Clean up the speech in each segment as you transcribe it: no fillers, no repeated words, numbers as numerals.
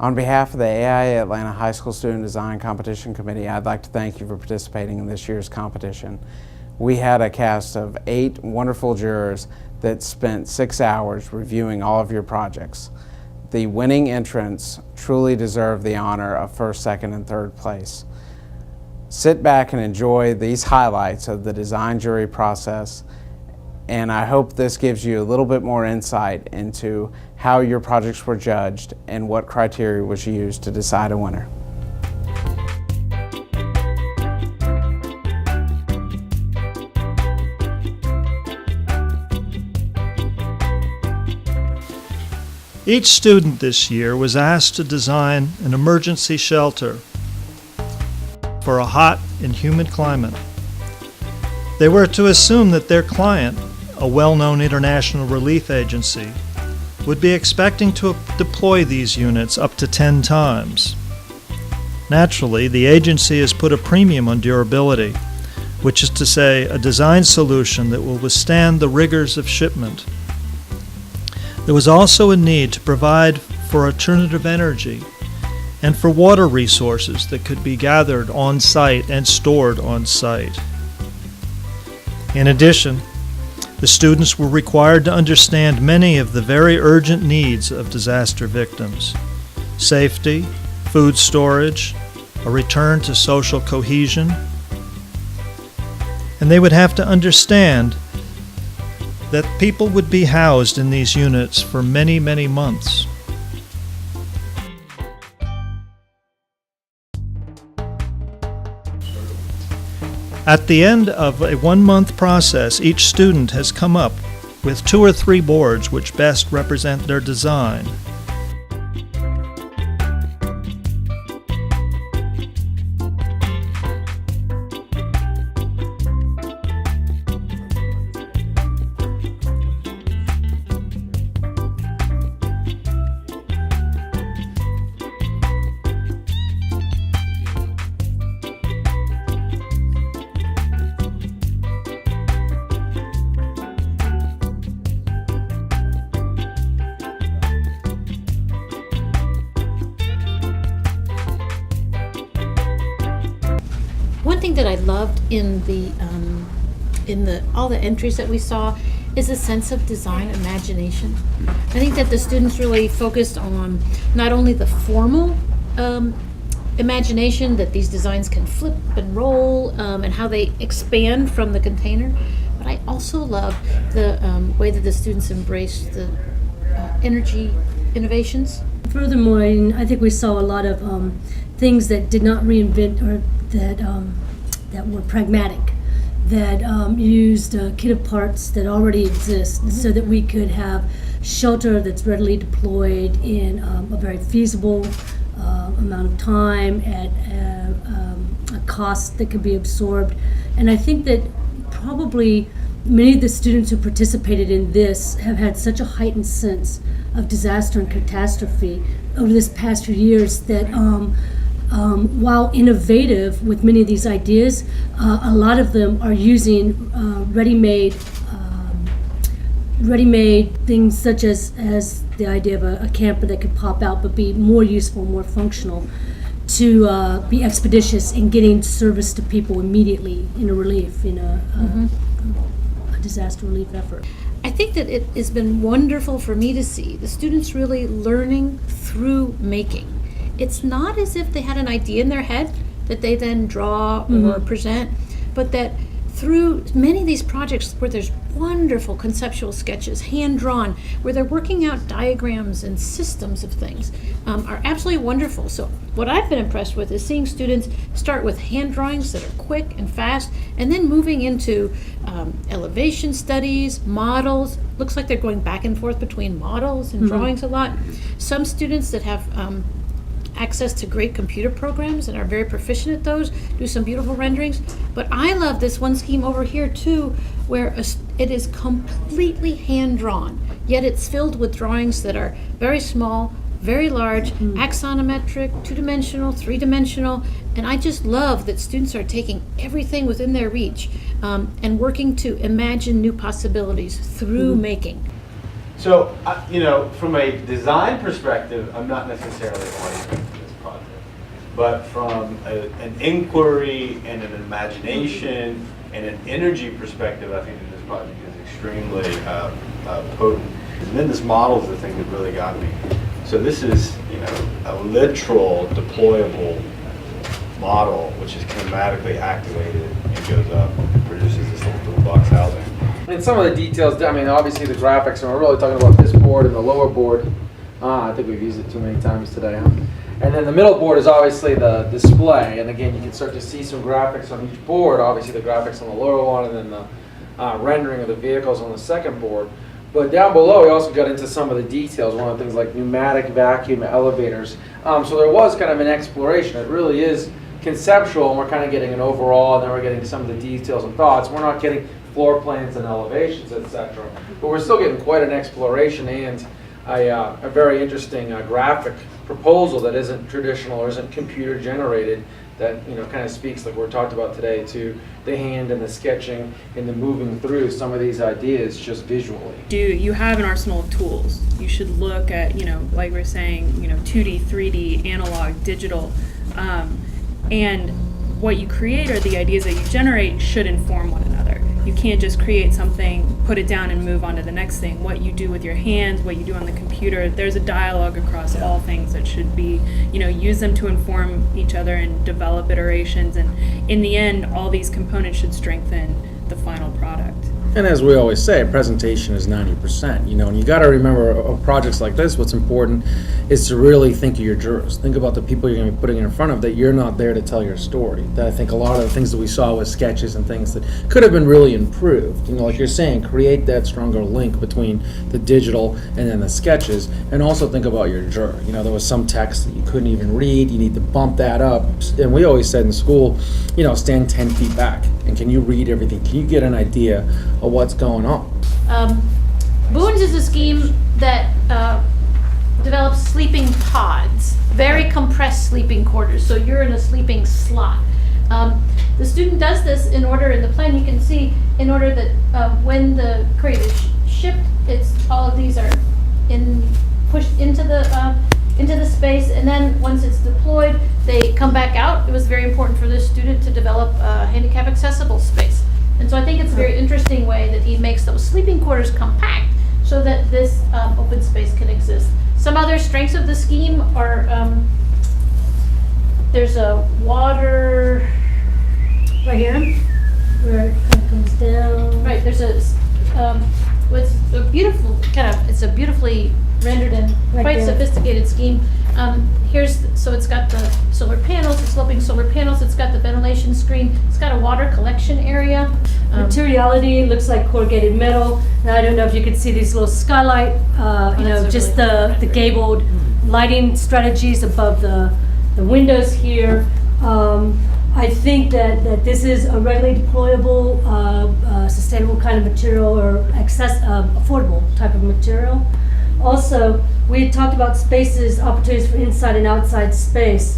On behalf of the AIA Atlanta High School Student Design Competition Committee, I'd like to thank you for participating in this year's competition. We had a cast of 8 wonderful jurors that spent 6 hours reviewing all of your projects. The winning entrants truly deserve the honor of first, second, and third place. Sit back and enjoy these highlights of the design jury process, and I hope this gives you a little bit more insight into how your projects were judged and what criteria was used to decide a winner. Each student this year was asked to design an emergency shelter for a hot and humid climate. They were to assume that their client, a well-known international relief agency, would be expecting to deploy these units up to 10 times. Naturally, the agency has put a premium on durability, which is to say, a design solution that will withstand the rigors of shipment. There was also a need to provide for alternative energy and for water resources that could be gathered on site and stored on site. In addition, the students were required to understand many of the very urgent needs of disaster victims: safety, food storage, a return to social cohesion. And they would have to understand that people would be housed in these units for many, many months. At the end of a 1-month process, each student has come up with 2 or 3 boards which best represent their design. One thing that I loved in all the entries that we saw is a sense of design imagination. I think that the students really focused on not only the formal imagination that these designs can flip and roll and how they expand from the container, but I also love the way that the students embraced the energy innovations. Furthermore, I think we saw a lot of things that did not reinvent, or that were pragmatic, that used a kit of parts that already exist, so that we could have shelter that's readily deployed in a very feasible amount of time at a cost that could be absorbed. And I think that probably many of the students who participated in this have had such a heightened sense of disaster and catastrophe over this past few years that while innovative with many of these ideas, a lot of them are using ready-made things, such as the idea of a camper that could pop out but be more useful, more functional, to be expeditious in getting service to people immediately in a relief, in a disaster relief effort. I think that it has been wonderful for me to see the students really learning through making. It's not as if they had an idea in their head that they then draw or present, but that through many of these projects where there's wonderful conceptual sketches, hand-drawn, where they're working out diagrams and systems of things, are absolutely wonderful. So what I've been impressed with is seeing students start with hand drawings that are quick and fast, and then moving into elevation studies, models. Looks like they're going back and forth between models and drawings a lot. Some students that have access to great computer programs and are very proficient at those, do some beautiful renderings. But I love this one scheme over here too, where it is completely hand-drawn, yet it's filled with drawings that are very small, very large, axonometric, 2-dimensional, 3-dimensional, and I just love that students are taking everything within their reach and working to imagine new possibilities through making. So, from a design perspective, I'm not necessarily oriented to this project. But from an inquiry and an imagination and an energy perspective, I think that this project is extremely potent. And then this model is the thing that really got me. So this is, a literal deployable model, which is kinematically activated and goes up and produces this little toolbox housing. And some of the details, obviously the graphics, and we're really talking about this board and the lower board. I think we've used it too many times today, huh? And then the middle board is obviously the display, and again, you can start to see some graphics on each board, obviously the graphics on the lower one, and then the rendering of the vehicles on the second board. But down below, we also got into some of the details, one of the things like pneumatic vacuum elevators. So there was kind of an exploration. It really is conceptual, and we're kind of getting an overall, and then we're getting some of the details and thoughts. We're not getting floor plans and elevations, etc. But we're still getting quite an exploration and a very interesting graphic proposal that isn't traditional or isn't computer generated, that kind of speaks, like we talked about today, to the hand and the sketching and the moving through some of these ideas just visually. You have an arsenal of tools. You should look at, like we're saying, 2D, 3D, analog, digital, and what you create or the ideas that you generate should inform one another. You can't just create something, put it down, and move on to the next thing. What you do with your hands, what you do on the computer, there's a dialogue across all things that should be, use them to inform each other and develop iterations. And in the end, all these components should strengthen the final product. And as we always say, presentation is 90%, and you got to remember of projects like this, what's important is to really think of your jurors. Think about the people you're going to be putting in front of, that you're not there to tell your story. That I think a lot of the things that we saw with sketches and things that could have been really improved, like you're saying, create that stronger link between the digital and then the sketches, and also think about your juror. There was some text that you couldn't even read, you need to bump that up. And we always said in school, stand 10 feet back, and can you read everything? Can you get an idea of what's going on? Boons is a scheme that develops sleeping pods, very compressed sleeping quarters, so you're in a sleeping slot. The student does this in order, in the plan you can see, in order that when the crate is shipped, all of these are pushed into the space, and then once it's deployed, they come back out. It was very important for this student to develop a handicap accessible space. And so I think it's a very interesting way that he makes those sleeping quarters compact so that this open space can exist. Some other strengths of the scheme are there's a water Right here, where it kind of comes down. right. There's what's a beautiful it's a beautifully rendered and Right quite there. sophisticated scheme. So it's got the solar panels, the sloping solar panels. It's got the ventilation screen. It's got a water collection area. Materiality looks like corrugated metal. Now I don't know if you can see these little skylight, that's a just really the gabled lighting strategies above the windows here. I think that this is a readily deployable, sustainable kind of material, or affordable type of material. Also, we had talked about spaces, opportunities for inside and outside space.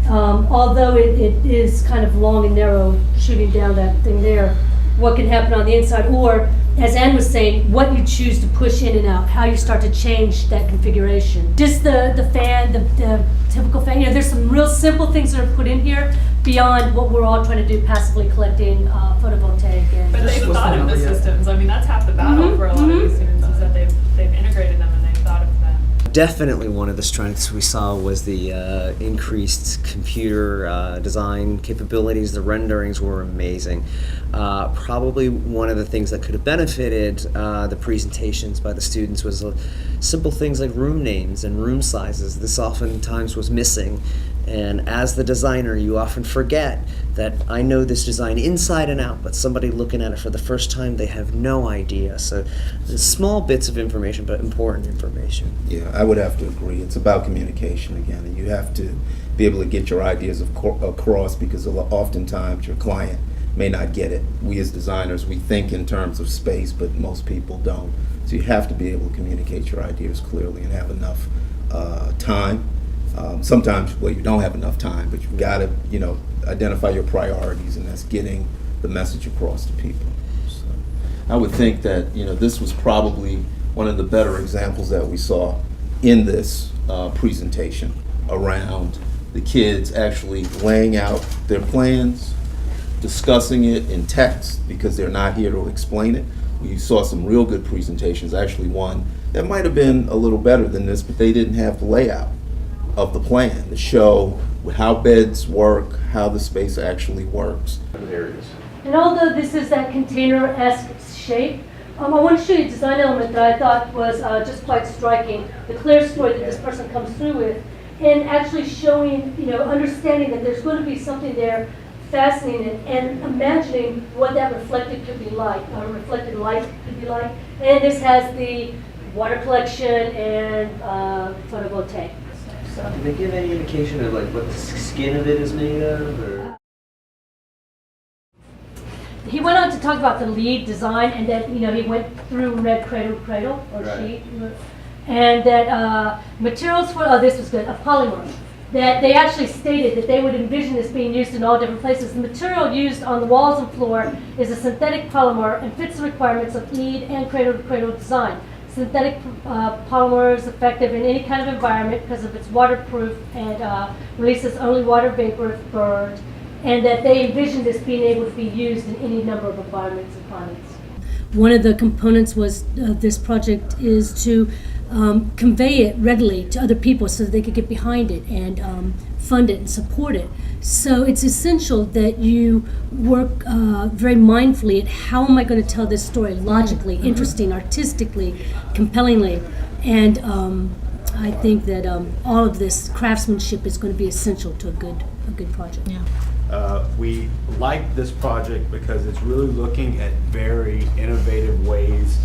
Although it is kind of long and narrow, shooting down that thing there, what can happen on the inside, or as Ann was saying, what you choose to push in and out, how you start to change that configuration. Just the fan, the typical fan, there's some real simple things that are put in here beyond what we're all trying to do, passively collecting photovoltaic. But they've thought of the systems. I mean, that's half the battle for a lot of these students, is that they've integrated them and they've thought of them. Definitely one of the strengths we saw was the increased computer design capabilities. The renderings were amazing. Probably one of the things that could have benefited the presentations by the students was simple things like room names and room sizes. This oftentimes was missing. And as the designer, you often forget that I know this design inside and out, but somebody looking at it for the first time, they have no idea. So there's small bits of information, but important information. Yeah, I would have to agree. It's about communication again, and you have to be able to get your ideas across, because oftentimes your client may not get it. We as designers, we think in terms of space, but most people don't. So you have to be able to communicate your ideas clearly and have enough time. Sometimes, well, you don't have enough time, but you've got to, identify your priorities, and that's getting the message across to people. So I would think that, this was probably one of the better examples that we saw in this presentation around the kids actually laying out their plans, discussing it in text because they're not here to explain it. We saw some real good presentations, actually one that might have been a little better than this, but they didn't have the layout of the plan to show how beds work, how the space actually works. Areas. And although this is that container-esque shape, I want to show you a design element that I thought was just quite striking. The clear story that this person comes through with, and actually showing, understanding that there's going to be something there fascinating and imagining what that reflected could be like, reflected light could be like. And this has the water collection and photovoltaic. So. Can they give any indication of like what the skin of it is made of? Or? He went on to talk about the lead design, and that he went through red cradle to cradle or sheet, and that materials for this was good, a polymer. That they actually stated that they would envision this being used in all different places. The material used on the walls and floor is a synthetic polymer and fits the requirements of lead and cradle to cradle design. Synthetic polymer is effective in any kind of environment because of its waterproof and releases only water vapor if burned, and that they envision this being able to be used in any number of environments and climates. One of the components was this project is to convey it readily to other people so that they could get behind it and fund it and support it. So it's essential that you work very mindfully at how am I going to tell this story logically, interesting, artistically, compellingly. And I think that all of this craftsmanship is going to be essential to a good project. Yeah. We like this project because it's really looking at very innovative ways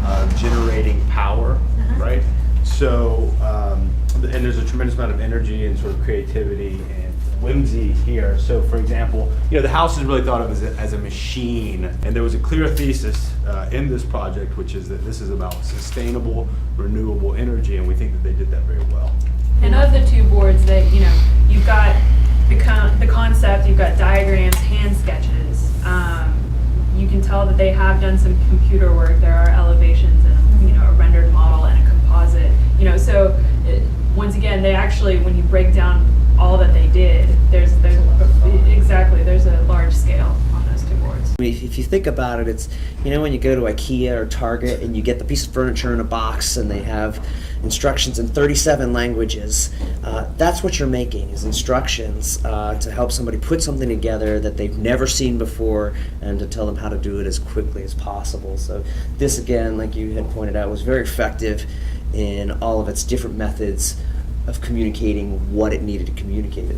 of generating power, right? So, and there's a tremendous amount of energy and sort of creativity and whimsy here. So, for example, the house is really thought of as a machine, and there was a clear thesis in this project, which is that this is about sustainable, renewable energy, and we think that they did that very well. And of the two boards that, you've got the concept, you've got diagrams, hand sketches. You can tell that they have done some computer work. There are elevations and a rendered model and a composite. So once again, they actually, when you break down all that they did, there's a large scale on those two boards. If you think about it, it's, when you go to IKEA or Target and you get the piece of furniture in a box and they have instructions in 37 languages, that's what you're making, is instructions to help somebody put something together that they've never seen before and to tell them how to do it as quickly as possible. So this, again, like you had pointed out, was very effective in all of its different methods of communicating what it needed to communicate.